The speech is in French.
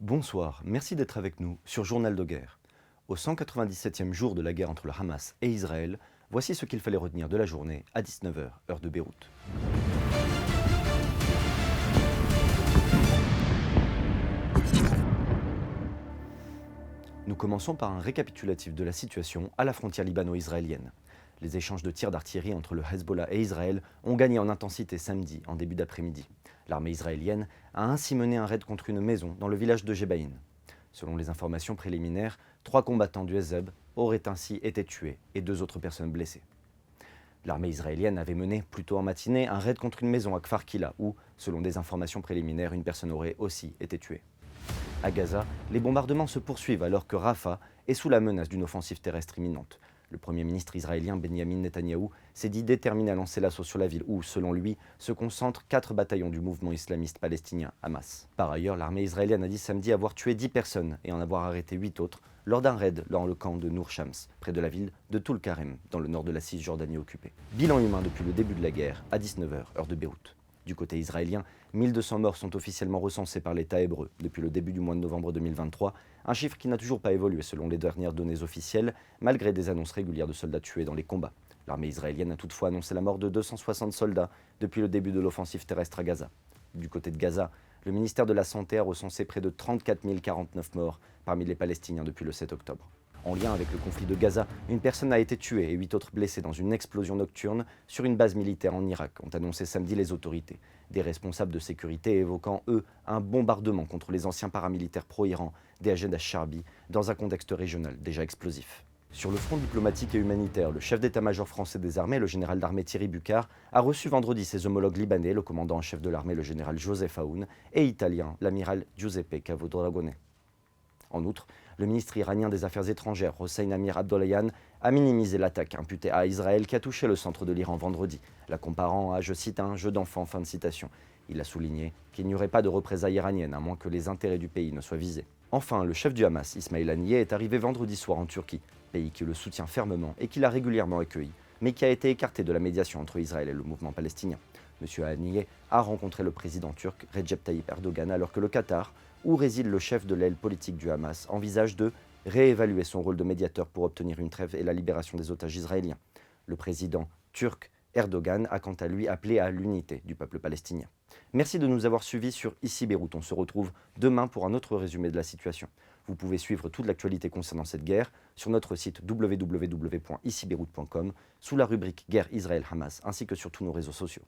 Bonsoir, merci d'être avec nous sur Journal de guerre. Au 197e jour de la guerre entre le Hamas et Israël, voici ce qu'il fallait retenir de la journée à 19 h, heure de Beyrouth. Nous commençons par un récapitulatif de la situation à la frontière libano-israélienne. Les échanges de tirs d'artillerie entre le Hezbollah et Israël ont gagné en intensité samedi, en début d'après-midi. L'armée israélienne a ainsi mené un raid contre une maison dans le village de Jebaïn. Selon les informations préliminaires, 3 combattants du Hezbollah auraient ainsi été tués et 2 autres personnes blessées. L'armée israélienne avait mené, plus tôt en matinée, un raid contre une maison à Kfar Kila où, selon des informations préliminaires, une personne aurait aussi été tuée. À Gaza, les bombardements se poursuivent alors que Rafah est sous la menace d'une offensive terrestre imminente. Le Premier ministre israélien Benyamin Netanyahou s'est dit déterminé à lancer l'assaut sur la ville où, selon lui, se concentrent 4 bataillons du mouvement islamiste palestinien Hamas. Par ailleurs, l'armée israélienne a dit samedi avoir tué 10 personnes et en avoir arrêté 8 autres lors d'un raid dans le camp de Nour Shams, près de la ville de Toul-Karem, dans le nord de la Cisjordanie occupée. Bilan humain depuis le début de la guerre, à 19 h, heure de Beyrouth. Du côté israélien, 1200 morts sont officiellement recensés par l'État hébreu depuis le début du mois de novembre 2023, un chiffre qui n'a toujours pas évolué selon les dernières données officielles, malgré des annonces régulières de soldats tués dans les combats. L'armée israélienne a toutefois annoncé la mort de 260 soldats depuis le début de l'offensive terrestre à Gaza. Du côté de Gaza, le ministère de la Santé a recensé près de 34 049 morts parmi les Palestiniens depuis le 7 octobre. En lien avec le conflit de Gaza, une personne a été tuée et 8 autres blessées dans une explosion nocturne sur une base militaire en Irak, ont annoncé samedi les autorités. Des responsables de sécurité évoquant, eux, un bombardement contre les anciens paramilitaires pro-Iran des Ajed al-Sharbi dans un contexte régional déjà explosif. Sur le front diplomatique et humanitaire, le chef d'état-major français des armées, le général d'armée Thierry Bucquart, a reçu vendredi ses homologues libanais, le commandant en chef de l'armée, le général Joseph Aoun, et italien, l'amiral Giuseppe Cavodragone. En outre, le ministre iranien des Affaires étrangères, Hossein Amir Abdollahian, a minimisé l'attaque imputée à Israël qui a touché le centre de l'Iran vendredi, la comparant à, je cite, un jeu d'enfant, fin de citation. Il a souligné qu'il n'y aurait pas de représailles iraniennes à moins que les intérêts du pays ne soient visés. Enfin, le chef du Hamas, Ismail Haniyeh, est arrivé vendredi soir en Turquie, pays qui le soutient fermement et qui l'a régulièrement accueilli, mais qui a été écarté de la médiation entre Israël et le mouvement palestinien. M. Haniyeh a rencontré le président turc Recep Tayyip Erdogan alors que le Qatar, où réside le chef de l'aile politique du Hamas, envisage de réévaluer son rôle de médiateur pour obtenir une trêve et la libération des otages israéliens. Le président turc Erdogan a quant à lui appelé à l'unité du peuple palestinien. Merci de nous avoir suivis sur Ici Beyrouth. On se retrouve demain pour un autre résumé de la situation. Vous pouvez suivre toute l'actualité concernant cette guerre sur notre site www.icibeyrouth.com sous la rubrique Guerre Israël-Hamas ainsi que sur tous nos réseaux sociaux.